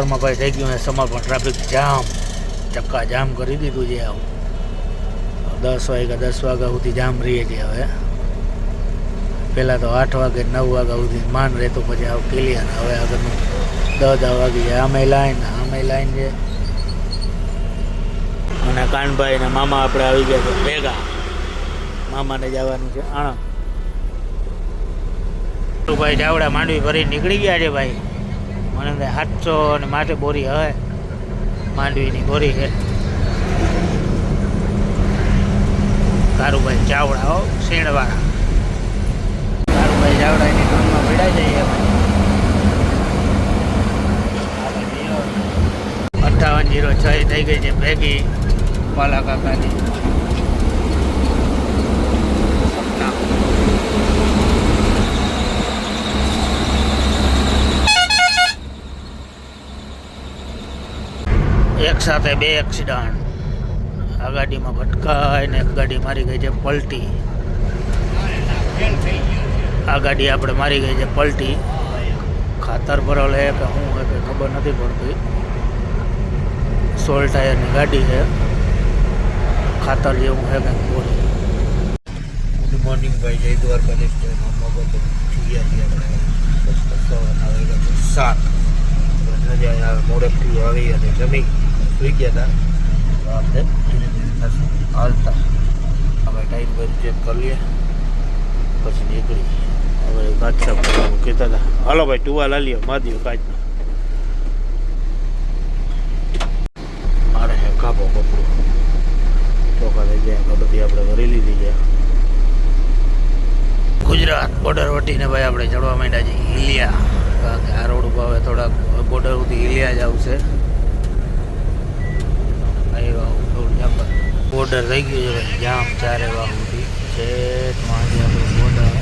સવારમાં ભાઈ થઈ ગયું સમાપન ટ્રાફિક જામ ચક્કા જામ કરી દીધું છે આવું 10 વાગ્યા સુધી જામ રહીએ છીએ હવે પહેલાં તો 8 વાગે 9 વાગ્યા સુધી માન રહેતું પછી આવું ક્લિયર હવે આગળનું 10 વાગી જાય આમે લાઈન છે અને કાનભાઈ ને મામા આપણે આવી ગયા છે ભેગા મામાને જવાનું છે આણંદ ભાઈ જાવડા માંડવી ભરી નીકળી ગયા છે ભાઈ મને 700 અને માથે બોરી હવે માંડવીની બોરી છે કારુભાઈ ચાવડા હો શેણવાળા કારુભાઈ ચાવડા એની ટૂનમાં પડ્યા જઈએ 5806 થઈ ગઈ છે ભેગી પાલા કાકાની એક સાથે 2 એક્સિડન્ટ આ ગાડીમાં ભટકાય ને એક ગાડી મારી ગઈ છે પલટી આ ગાડી આપણે મારી ગઈ છે પલટી ખાતર ભરેલ હે કે શું હે કે ખબર નથી પડતી 16 ટાયરની ગાડી છે ખાતર જેવું હે કંઈક બોરી ગુડ મોર્નિંગ ભાઈ જય દ્વારકાધીશ આપણે 7 મોડેકથી આવી અને જમી સુઈ ગયા હતા આપણે ધીરે ધીરે થશું હાલતા હવે ટાઈમ પર ચેક કરી લઈએ પછી નીકળી હવે કાચ સાફ કરવાનું કહેતા હતા હાલો ભાઈ ટુવાલ હાલીએ માધ્યો કાચના મારે છે કાપો કપડું ચોખા થઈ ગયા બધી આપણે ભરી લીધી છે ગુજરાત બોર્ડર વટીને ભાઈ આપણે ચડવા માંડ્યા છીએ હિલિયા કારણ કે આ રોડ ઉપર હવે થોડાક બોર્ડર સુધી હિલિયા જ આવશે બોર્ડર થઈ ગયું છે ભાઈ જામ 4 વાગ્યા સુધી છેક વાગે આપણે બોર્ડર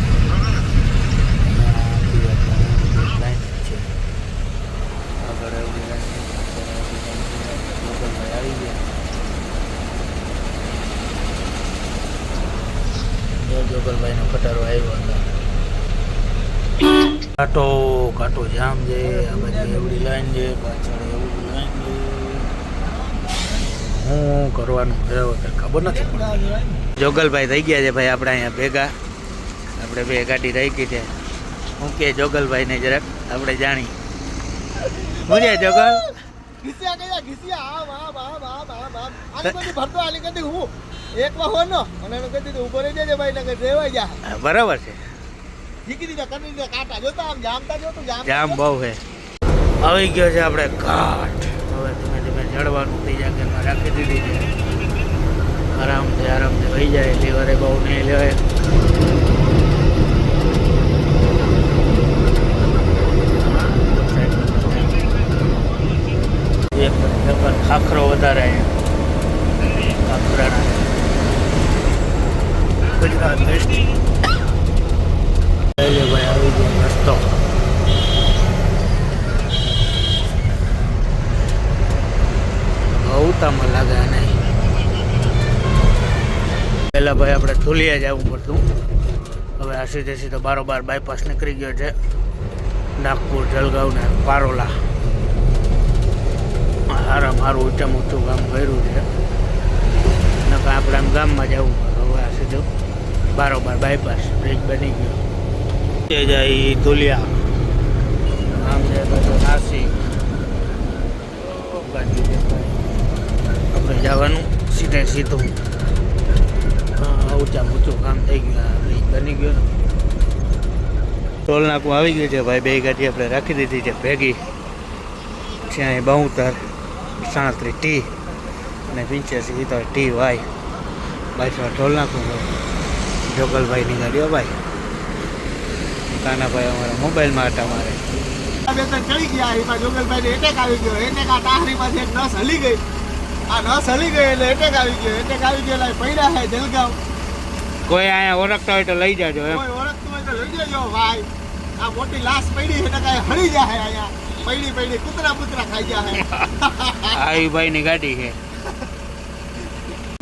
લાઈન છે આગળ એવડી લાઈન આવી ગયા જોગલભાઈનો ખટારો આવ્યો અંદર કાંટો જામ છે આ બાજુ એવડી લાઈન છે પાછળ એવડી લાઈન છે હું કરવાનું ખબર નથી પડતી જોગલભાઈ થઈ ગયા છે ભાઈ આપણે અહીંયા ભેગા આપણે બે ગાડી રાખી છે હું કે જોગલભાઈ ને જરાક આપણે જાણી હું છે જોગલ બરાબર છે જામ બહુ છે આવી ગયો છે આપણે ઘાટ હવે ધીમે ધીમે ચડવાનું થઈ જાય કે રાખી દીધી છે આરામથી વહી જાય લીવરે બહુ નહીં લેવાય એક ખાખરો વધારે ખાખરાના ગુજરાત ભાઈ આવી ગયો રસ્તો ઉતામાં લાગે નહીં પહેલાં ભાઈ આપણે ધુલિયા જવું પડતું હવે આ સીધે બારોબાર બાયપાસ નીકળી ગયો છે નાગપુર જલગાંવ ને પારોલા સારું ઊંચામાં ઊંચું કામ કર્યું છે નકર આપણે આમ ગામમાં જવું પડે હવે આ સીધું બારોબાર બાયપાસ બ્રિજ બની ગયો તે જાય ધુલિયા આમ જાય બધું નાસિક આપણે જવાનું સીધું ઊંચામાં ઊંચું કામ થઈ ગયું બ્રિજ બની ગયો ટોલ નાકું આવી ગયું છે ભાઈ બે ગાડી આપણે રાખી દીધી છે ભેગી છે અહીં 72 37 ટી અને 85 ટી વાય બાજુ ટોલ નાકું જોગલભાઈની ગાડીઓ ભાઈ કાનાભાઈ અમારા મોબાઈલમાં હતા મારે ચડી ગયા એમાં જોગલભાઈને એટેક આવી ગયો એટેક આ ટાહરીમાંથી એક નસ હલી ગઈ આ નસ હલી ગઈ એટલે એટેક આવી ગયો એટલે પડ્યા છે જલગાંવ કોઈ અહીંયા ઓળખતા હોય તો લઈ જાજો એમ કોઈ ઓળખતું હોય તો લઈ જજો ભાઈ આ મોટી લાશ પડી છે એટલે હળી જાય અહીંયા પડી કૂતરા ખાઈ ગયા છે આવી ભાઈની ગાડી છે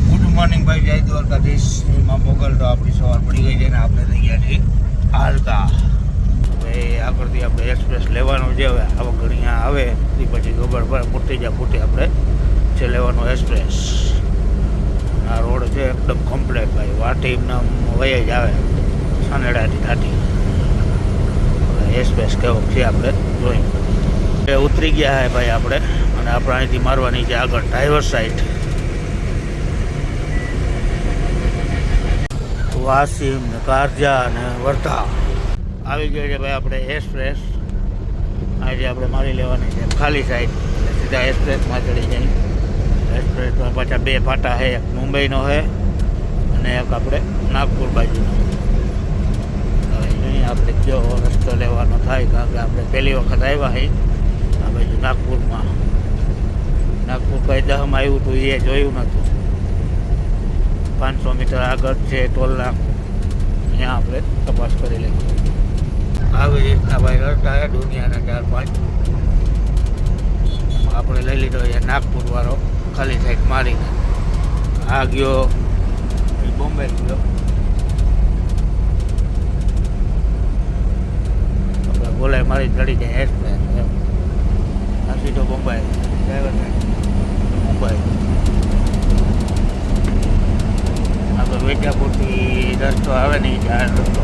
ગુડ મોર્નિંગ ભાઈ જય દ્વારકાધીશ એમાં મોગલ તો આપણી સવાર પડી ગઈ છે ને આપણે થઈ ગયા છીએ હાલકા ભાઈ આગળથી આપણે એક્સપ્રેસ લેવાનું છે. હવે આવક ઘણી આવે એ પછી ખબર પડે ફૂટી આપણે છે લેવાનું એક્સપ્રેસ. આ રોડ છે એકદમ કમ્પ્લેટ ભાઈ, વાટી એમને વયા જ આવે સાનેડાથી ઠાઠી. એક્સપ્રેસ કેવો છે આપણે જોઈ ઉતરી ગયા હે ભાઈ આપણે, અને આપણે અહીંથી મારવાની છે આગળ ડ્રાઈવર સાઈડ. વાસીમ ને કારજા અને વર્ધા આવી ગયો છે ભાઈ આપણે એક્સપ્રેસ. આજે આપણે મારી લેવાની છે ખાલી સાઈડ, એટલે સીધા એક્સપ્રેસમાં ચડી જાય. એક્સપ્રેસમાં પાછા 2 ફાટા છે, એક મુંબઈનો છે અને એક આપણે નાગપુર બાજુનો. હવે અહીં આપણે જો રસ્તો લેવાનો થાય, કારણ કે આપણે પહેલી વખત આવ્યા છીએ આ બાજુ નાગપુરમાં. નાગપુર કઈ દહમાં આવ્યું હતું એ જોયું નહોતું. 500 મીટર આગળ છે ટોલ નાક, અહીંયા આપણે તપાસ કરી લઈએ. આવી રીતના ભાઈ રસ્તા છે દુનિયાના 4-5. આપણે લઈ લીધો છે નાગપુર વાળો ખાલી સાઈડ મારીને. આ ગયો બોમ્બે ગયો, આપણે બોલાય મારી ચડી જાય એક્સપ્રેસ. આ સીધો બોમ્બે ડ્રાઈવર સાઈડ મુંબઈ. આપણે વેજાપુરથી રસ્તો આવે નહીં, જાહેર રસ્તો.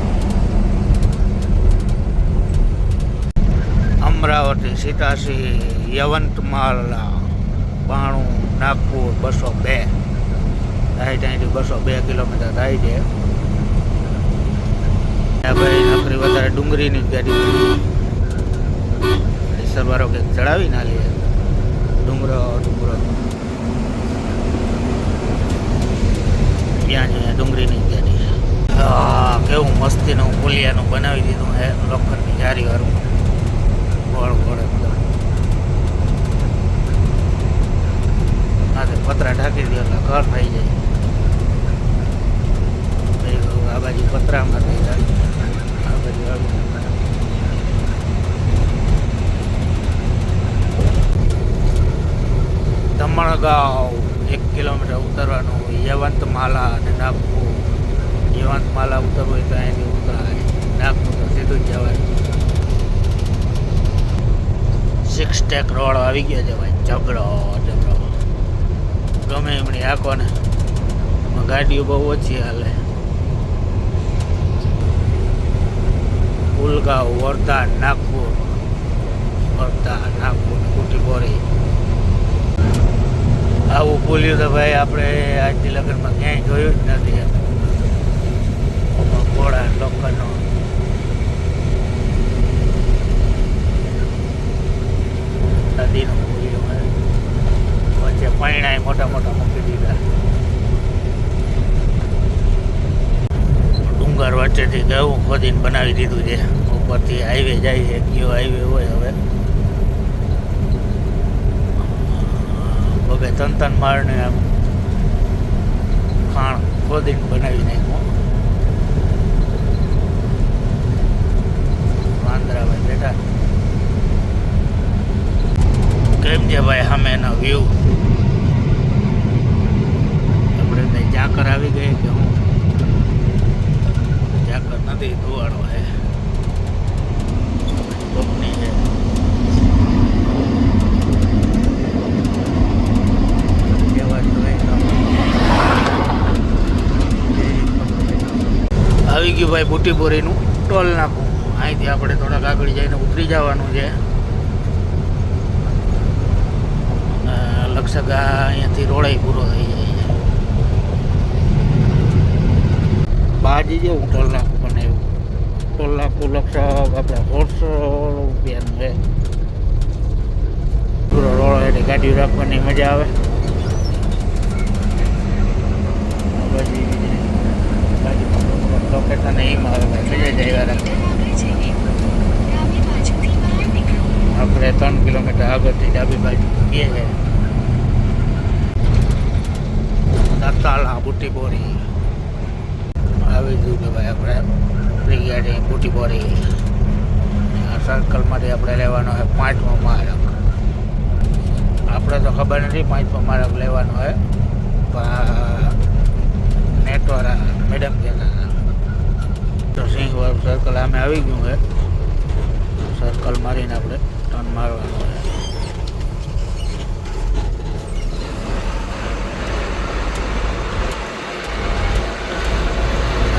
અમરાવતી, સીતાસી, યવંતમાલા, 92, નાગપુર 202. અહીંથી 202 કિલોમીટર થાય છે. ભાઈ નોકરી વધારે ડુંગરીની જ ગાડી સરવારો કંઈક ચડાવી ના લે. ડુંગરો ત્યાં છે ડુંગરીની જ ગાડી. કેવું મસ્તીનું પુલિયાનું બનાવી દીધું હે, લોખંડની જારી વાળું. ગોળ એકદમ. હા, પતરા ઢાંકી દે એટલે ઘર થઈ જાય. આ બાજુ પતરામાં થઈ જાય, આ બાજુ આવી. દમણગાંવ 1 કિલોમીટર ઉતરવાનું. યવંતમાલા અને નાગપુર. યવંતમાલા ઉતરવું હોય તો અહીંથી ઉતરાય, નાગપુર તો સીધું જ જવાય. 6 સ્ટેક રોડ આવી ગયા છે ભાઈ, જબરો. ગમે એમની આંખો ને ગાડીઓ બહુ ઓછી હાલે. ઉલગાંવ, વર્ધા, નાગપુર, કુટીપોરી. આવું પુલ્યું તો ભાઈ આપણે આજથી લગ્નમાં ક્યાંય જોયું જ નથી. ઘોડા લોખંડનો નદીનું પુલ્યું વચ્ચે પૈણાય મોટા મૂકી દીધા. ડુંગર વચ્ચેથી કેવું ખોદીને બનાવી દીધું છે. ઉપરથી હાઈવે જાય છે, કયો હાઈવે હોય હવે. બબે 3 માળને આમ ખાણ ખોદીને બનાવી નાખ્યું. વાંદરાભાઈ બેઠા. કેમ છે ભાઈ સામે એનો વ્યૂ? આપણે ત્યાં ઝાકર આવી ગઈ કે હું? ઝાકર નથી, ધોવાડો હે. કંપની છે. આવી ગયું ભાઈ બુટીપોરીનું ટોલ નાકું. અહીંથી આપણે થોડાક આગળ જઈને ઉતરી જવાનું છે. લગભગ અહીંયાથી રોડ પૂરો થઈ જાય છે. બાજી જેવું ટોલ નાકું બનાવ્યું. ટોલ નાકું લગભગ આપણે 150 રૂપિયાનું છે. પૂરો રોડ એટલે ગાડીઓ રાખવાની મજા આવે. લોકેશન એમાં આવે ભાઈ, મજા જાય રાખે. આપણે 3 કિલોમીટર આગળથી ડાબી બાજુ એ છે દત્તાલા બુટીપોરી. આવી ગયું છે ભાઈ આપણે ફ્રી ગાડી બુટીપોરી. આ સર્કલમાંથી આપણે લેવાનો હોય 5મો માર્ગ. આપણે તો ખબર નથી 5મો માર્ગ લેવાનો હોય, પણ નેટવાળા મેડમ કહેતા. સિંહવાળું સર્કલ આમે આવી ગયું છે. સર્કલ મારીને આપણે ટર્ન મારવાનું છે.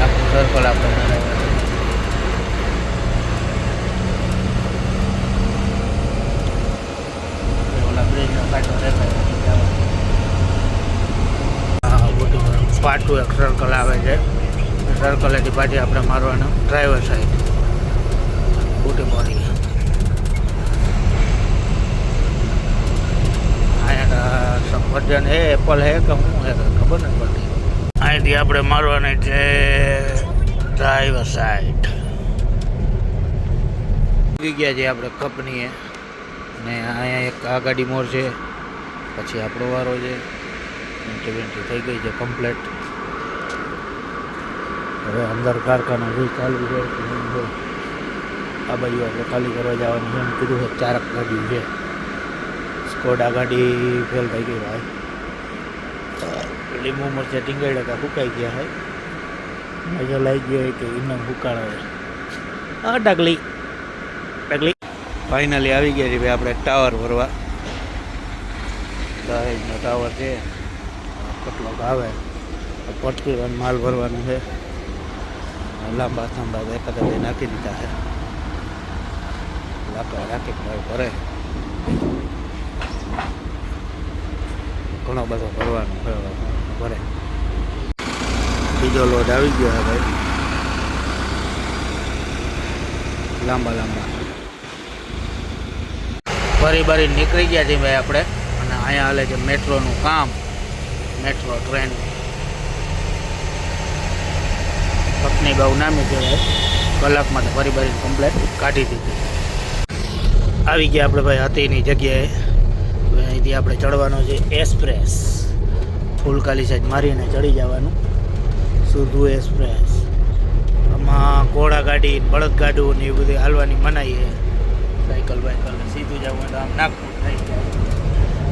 આખું સર્કલ આપણે મારવાનું. ઓલા બ્રિજનો કાંટો દેખાય પાટું એક સર્કલ આવે છે. સર્કલેથી પાછી આપણે મારવાનું ડ્રાઈવર સાઈડ બુટી મોડી. અહીંયા સફરજન હે એપલ હે કે શું હે ખબર નથી પડતી. અહીંથી આપણે મારવાની છે ડ્રાઈવર સાઈડ. આવી ગયા છે આપણે કંપનીએ ને અહીંયા એક આ ગાડી મોર છે, પછી આપણો વારો છે. એન્ટ્રી થઈ ગઈ છે કમ્પ્લેટ. હવે અંદર કારખાના જે ચાલુ છે આ બાજુ આપણે ખાલી કરવા જવાનું છે. એમ કીધું છે ચારક ગાડી છે. સ્કોડા ગાડી ફેલ થઈ ગઈ ભાઈ. લીંબુ મરચાં ટીંગાડ્યા હતા સુકાઈ ગયા હોય. મજા લાગી ગયો હોય કે ઇનમ સુકાળો હોય. હા ડગલી ફાઇનલી આવી ગયા છે ભાઈ આપણે ટાવર ભરવા. દહેજનો ટાવર છે. કેટલો આવે પડતી માલ ભરવાનું છે. લાંબા થાંભા એકાદા નાખી દીધા છે. લાકડા રાખી ભાઈ ભરે. ઘણો બધો ભરવાનો ભરે. બીજો લોડ આવી ગયો છે ભાઈ. લાંબા ફરી નીકળી ગયા છીએ ભાઈ આપણે. અને અહીંયા હાલે છે મેટ્રોનું કામ. મેટ્રો ટ્રેન કંપની બહુ નામી કહેવાય. કલાકમાં તો ફરી કમ્પ્લેટ કાઢી દીધી. આવી ગયા આપણે ભાઈ હતીની જગ્યાએ. હવે અહીંથી આપણે ચડવાનું છે એક્સપ્રેસ. ફૂલકાલી સાઈડ મારીને ચડી જવાનું સુરધુ એક્સપ્રેસ. આમાં ઘોડા ગાડી બળદગાડું ને એ બધી હાલવાની મનાઈ છે. સાયકલ બાયકલ સીધું જવું તો આમ નાખવું થઈ જાય.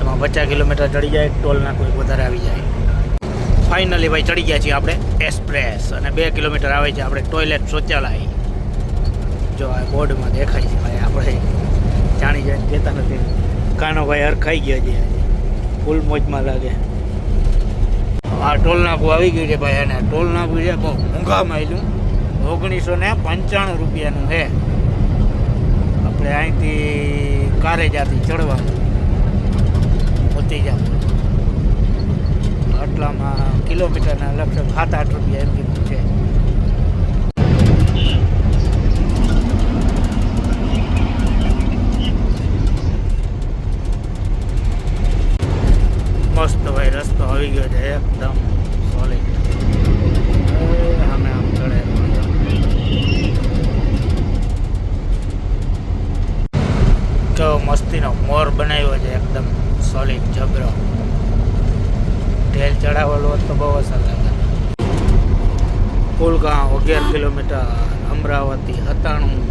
એમાં 50 કિલોમીટર ચડી જાય. ટોલ નાખવું વધારે આવી જાય. ફાઇનલી ભાઈ ચડી ગયા છીએ આપણે એક્સપ્રેસ. અને 2 કિલોમીટર આવે છે આપણે ટોયલેટ શૌચાલય. જો આ બોર્ડમાં દેખાય છે ભાઈ. આપણે જાણી જાય કહેતા નથી. કાનો ભાઈ હરખાઈ ગયો છે. ફૂલ મોજમાં લાગે. આ ટોલ નાકું આવી ગયું છે ભાઈ. અને ટોલ નાકું છે બહુ ઊંઘા માયલું. 1995 રૂપિયાનું છે. આપણે અહીંથી કારેજાથી ચડવાનું પહોંચી જાવ. આટલામાં કિલોમીટરના લગભગ 7-8 રૂપિયા એમ કીધું છે. મસ્ત ભાઈ રસ્તો આવી ગયો છે એકદમ સોલિડ. અમે આમ ચડે કેવો મસ્તીનો મોર બનાવ્યો છે એકદમ સોલિડ જબરો. ઢેલ ચડાવેલો હોત તો બહુ અસર લાગે. કુલગાંવ 11 કિલોમીટર. અમરાવતી 97.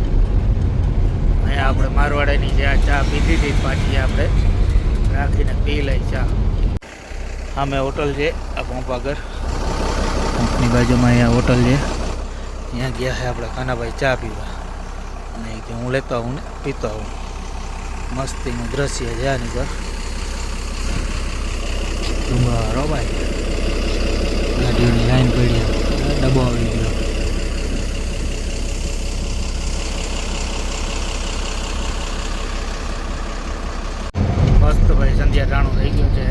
અહીંયા આપણે મારવાડાની જે આ ચા પીધી હતી પાછી આપણે રાખીને પી લઈ ચા. સામે હોટલ છે આ પંપ આગળ. પંપની બાજુમાં અહીંયા હોટલ છે. ત્યાં ગયા છે આપણે કાનાભાઈ ચા પીવા. અને કે હું લેતો આવું ને પીતો આવું. મસ્તીનું દ્રશ્ય છે આની પર. બરો ભાઈ ગાડીઓની લાઈન પડી. ડબ્બો આવી ગયો. મસ્ત ભાઈ સંધ્યા ટાણું થઈ ગયું છે.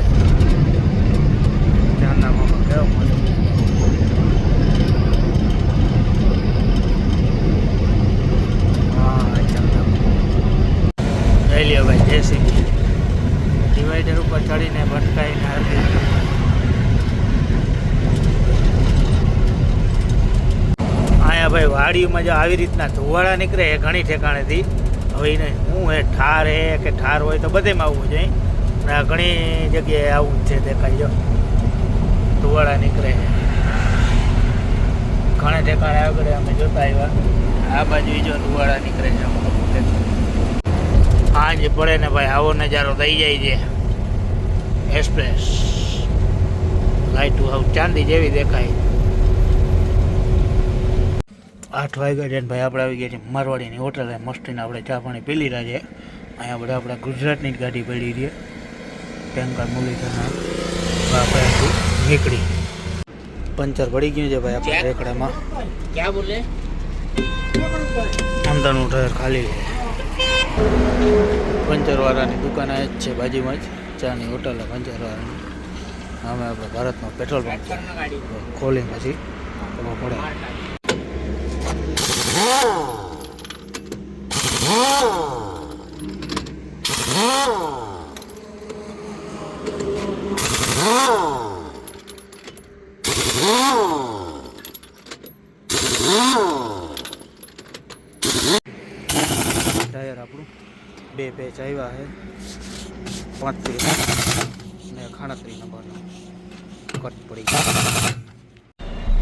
ચાંદા મામા કેવો મસ્ત. હા ચાંદા જઈ લ્યો ભાઈ. જેસીબી ડિવાઈડર ઉપર ચડીને ભટકાઈને હાલી. અહીંયા ભાઈ વાડીમાં જો આવી રીતના ધુવાળા નીકળે એ ઘણી ઠેકાણેથી. હવે એને શું હે ઠાર હે કે ઠાર હોય તો બધેમાં આવવું જોઈએ. આ ઘણી જગ્યાએ આવું જ છે દેખાય. જો ધુવાળા નીકળે ઘણા ઠેકાણે આગળ અમે જોતા આવ્યા. આ બાજુ જો ધુવાળા નીકળે છે. હાંજ પડે ને ભાઈ આવો નજારો થઈ જાય છે. એક્સપ્રેસ લાઈટ હાવ ચાંદી જેવી દેખાય. 8 વાગ્યા છે ને ભાઈ આપણે આવી ગયા છીએ મારવાડીની હોટલે મસ્તીને આપણે ચા પાણી પી લીધા છે. અહીંયા બધા આપણા ગુજરાતની જ ગાડી પડી છે ટેન્કર મુરલીધરના આપણે નીકળી પંચર પડી ગયું છે ભાઈ આપણે રેકડામાં. ક્યાં બોલે અંદરનું ટાયર ખાલી છે. પંચરવાળાની દુકાન જ છે બાજુમાં જ ચાની હોટલ પંચરવાળાની. અમે આપણે ભારતનો પેટ્રોલ પંપ છે ખોલી પછી ખબર પડે. ટાયર આપણું 2 પેચ આવ્યા છે 35 ને 38 નંબરનો કટ પડી ગયો.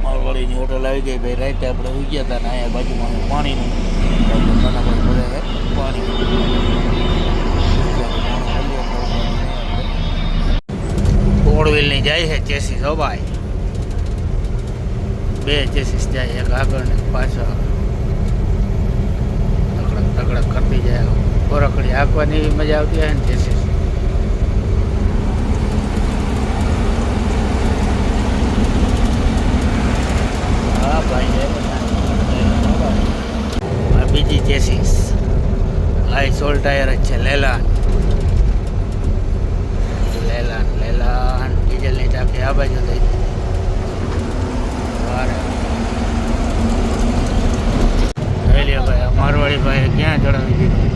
મારવાડીની હોટલ આવી ગઈ ભાઈ. રાતે આપણે ઉઈ ગયા હતા ને અહીંયા બાજુમાં પાણીનું ભરે છે પાણી. ફોર વ્હીલની જાય છે ચેસીસ હો ભાઈ. 2 ચેસીસ જાય એક આગળ ને પાછળ તગડક કરતી જાય. કોરકડી આંકવાની મજા આવતી હોય ને ચેસીસ. હા ભાઈ આ બીજી ચેસીસ આ સોલ ટાયર જ છે લેલાન ડીઝલની ટાંકી આ બાજુ થઈ ભાઈ. મારવાડી ભાઈ ક્યાં ચડાવી દીધું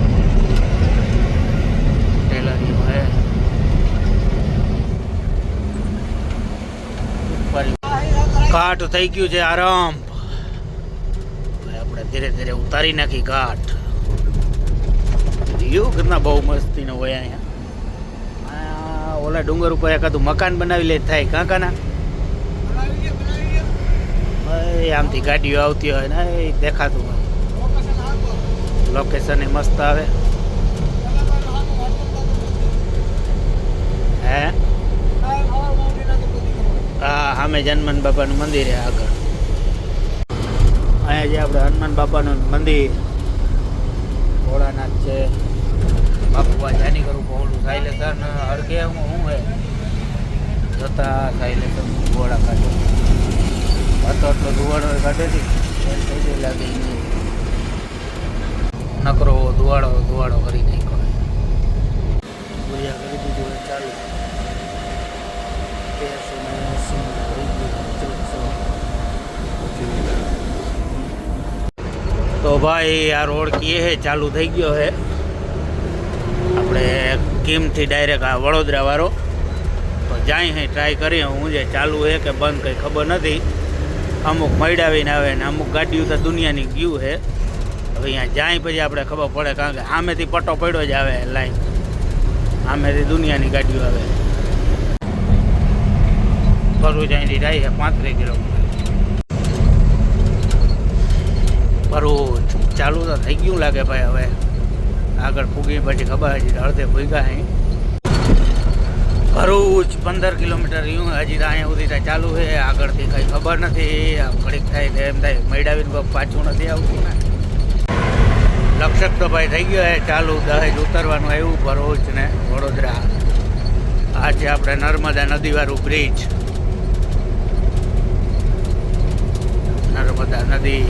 ટેલરી ઘાટ થઈ ગયું છે આરામ. આપણે ધીરે ધીરે ઉતારી નાખી ઘાટ. એવું ઘરના બહુ મસ્તી ન હોય અહીંયા. ઓલા ડુંગર ઉપર એકાદું મકાન બનાવી લે થાય કાંકાના. આમથી ગાડીઓ આવતી હોય ને એ દેખાતું હોય. લોકેશન એ મસ્ત આવે. હે હા સામે હનુમાન બાપાનું મંદિર છે આગળ. અહીંયા જે આપણે હનુમાન બાપાનું મંદિર ભોળાનાથ છે. બાપુબા જાની કરું ઓલું સાયલેસર ને અડકે હું હે જતા સાયલેસર ધુવાડા કાઢે હતો ધુવાડો કાઢે હતી લાગે નકરો ધુવાડો કરી નાખ્યો. પૂજા કરી દીધું હોય ચાલુ. તો ભાઈ આ રોડ કીએ હે ચાલુ થઈ ગયો હે. આપણે કિમથી ડાયરેક્ટ આ વડોદરા વાળો તો જાય હે ટ્રાય કરીએ હું જે ચાલુ હે કે બંધ કંઈ ખબર નથી. અમુક મૈડાવીને આવે ને અમુક ગાડીઓ તો દુનિયાની ગયું હે. હવે અહીંયા જાય પછી આપણે ખબર પડે કારણ કે સામેથી પટ્ટો પડ્યો જ આવે લાઈન. સામેથી દુનિયાની ગાડીઓ આવે. ભરૂચ અહીંથી જાય છે 35 કિલોમીટર. ભરૂચ ચાલુ તો થઈ ગયું લાગે ભાઈ. હવે આગળ પૂગી પછી ખબર હજી અડધે ભૂગ્યા અહીં. ભરૂચ 15 કિલોમીટર રહ્યું હજી તો અહીંયા સુધી ચાલુ છે. આગળથી કંઈ ખબર નથી. ઘડીક થાય તો એમ થાય મૈડાવીને પાછું નથી આવતું ને. લક્ષક તો ભાઈ થઈ ગયો છે ચાલુ. દહેજ ઉતરવાનું આવ્યું ભરૂચ ને વડોદરા. આ છે આપણે નર્મદા નદીવાળું બ્રિજ. નર્મદા નદી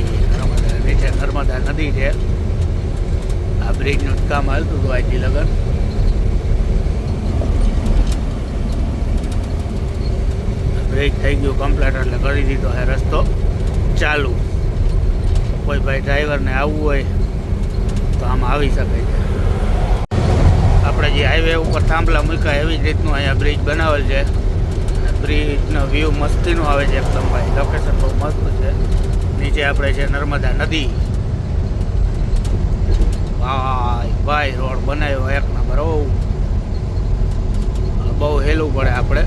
નીચે નર્મદા નદી છે. આ બ્રિજનું કામ હાલતું હતું આજથી લગન. બ્રિજ થઈ ગયું કમ્પ્લીટ એટલે કરી દીધો છે રસ્તો ચાલુ. કોઈ ભાઈ ડ્રાઈવરને આવવું હોય તો આમાં આવી શકે છે. આપણે જે હાઈવે ઉપર થાંભલા મૂક્યા એવી જ રીતનું અહીંયા બ્રિજ બનાવેલ છે. અને બ્રિજનો વ્યૂ મસ્તીનો આવે છે એકદમ ભાઈ. લોકેશન બહુ મસ્ત છે. નીચે આપણે છે નર્મદા નદી. ભાઈ રોડ બનાવ્યો એક નંબર. બહુ હેલું પડે આપણે.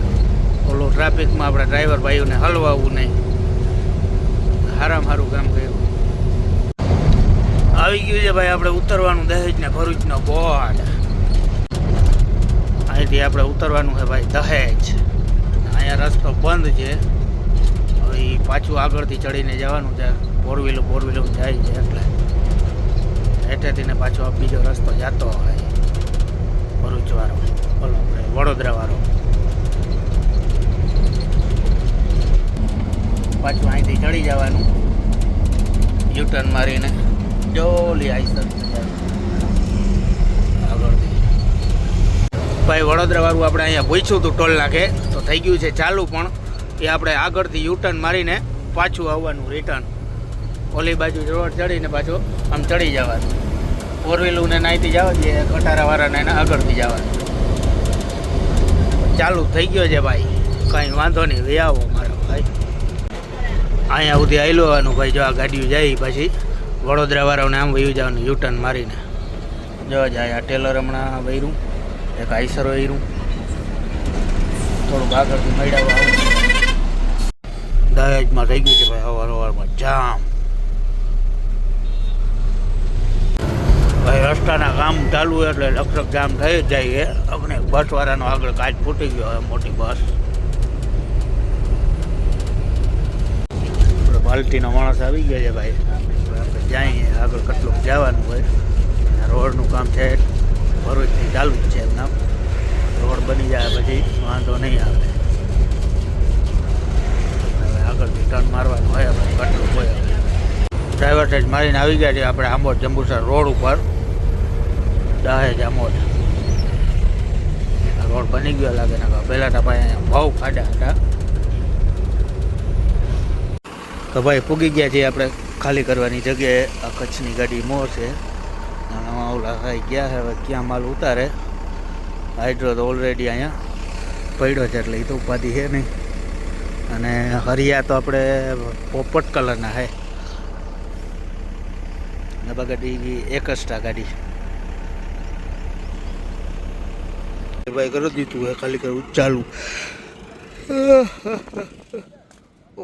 ઓલું ટ્રાફિકમાં આપણે ડ્રાઈવર ભાઈઓને હલવાવું નહીં. સારામાં સારું કામ કર્યું. આવી ગયું છે ભાઈ આપણે ઉતરવાનું દહેજ ને ભરૂચનો બોર્ડ. અહીંથી આપણે ઉતરવાનું છે ભાઈ દહેજ. અહીંયા રસ્તો બંધ છે. હવે પાછું આગળથી ચડીને જવાનું છે ફોર વ્હીલું જાય છે એટલે હેઠેથી ને પાછો બીજો રસ્તો જતો હોય ભરૂચવાળો, બોલો આપણે વડોદરાવાળો. પાછું અહીંથી ચડી જવાનું યુટર્ન મારીને જોલી આઈસર આગળથી. ભાઈ વડોદરાવાળું આપણે અહીંયા પૂછ્યું હતું ટોલ નાખે તો થઈ ગયું છે ચાલુ, પણ એ આપણે આગળથી યુટર્ન મારીને પાછું આવવાનું રિટર્ન. ઓલી બાજુ રોડ ચડીને પાછું આમ ચડી જવાનું. ફોર વ્હીલું ને નાહીથી જવા દઈએ, કટારાવાળાને એને આગળથી જવાનું. ચાલુ થઈ ગયો છે ભાઈ, કાંઈ વાંધો નહીં, વે આવો મારા ભાઈ. અહીંયા સુધી આવેલું ભાઈ, જો આ ગાડીઓ જાય પછી વડોદરાવાળાને આમ વયું જવાનું યુટર્ન મારીને. જો જાય આ ટેલર હમણાં વૈરું, એક આઈસર વૈરું, થોડુંક આગળથી મળ્યા આવું. દહેજમાં થઈ ગયું છે ભાઈ સવારમાં જામ. ભાઈ રસ્તાના કામ ચાલુ એટલે લગભગ જામ થઈ જ જાય. આપણે બસવાળાનો આગળ કાચ ફૂટી ગયો હવે, મોટી બસ. આપણે પાલટીનો માણસ આવી ગયો છે ભાઈ, આપણે જઈએ આગળ કેટલુંક જવાનું હોય. રોડનું કામ છે ભરૂચથી ચાલુ જ છે એમના. રોડ બની જાય પછી વાંધો નહીં આવે. હવે આગળથી ટર્ન મારવાનું હોય ભાઈ, કેટલું હોય. ડ્રાઈવર સાઈડ મારીને આવી ગયા છે આપણે આંબોદ જંબુસર રોડ ઉપર, દહેજ આંબોદ. રોડ બની ગયો લાગે ને. પહેલાં તો ભાઈ અહીંયા બહુ ખાડા હતા. તો ભાઈ પૂગી ગયા છીએ આપણે ખાલી કરવાની જગ્યાએ. આ કચ્છની ગાડી મોર છે અને ઓલા ભાઈ ગયા છે, હવે ક્યાં માલ ઉતારે. હાઇડ્રો તો ઓલરેડી અહીંયા પડ્યો છે એટલે એ તો ઉપાધિ છે નહીં. અને હરિયા તો આપણે પોપટ કલરના છે. નવા ગાડી એક્સ્ટ્રા ગાડી ભાઈ કરી દીધું હોય, ખાલી કરવું ચાલુ.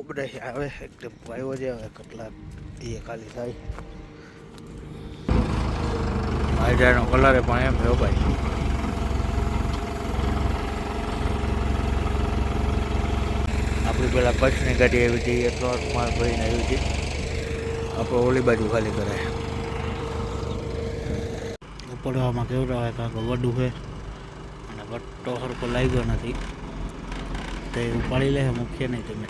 બધા આવે એકદમ આવ્યો છે. હવે કેટલા એ ખાલી થાય. હાઇડ્રાનો કલર પણ એમ થયો ભાઈ. આપણી પેલા કચ્છની ગાડી આવી હતી, એ ટ્રક માલ ભરીને આવી હતી. આપણે ઓલી બાજુ ખાલી કરાય. પડવામાં કેવું રહે કારણ કે વડું છે અને વટ્ટો સરખો લાગ્યો નથી. તો એ ઉપાડી લે, મુખ્ય નહીં તમે.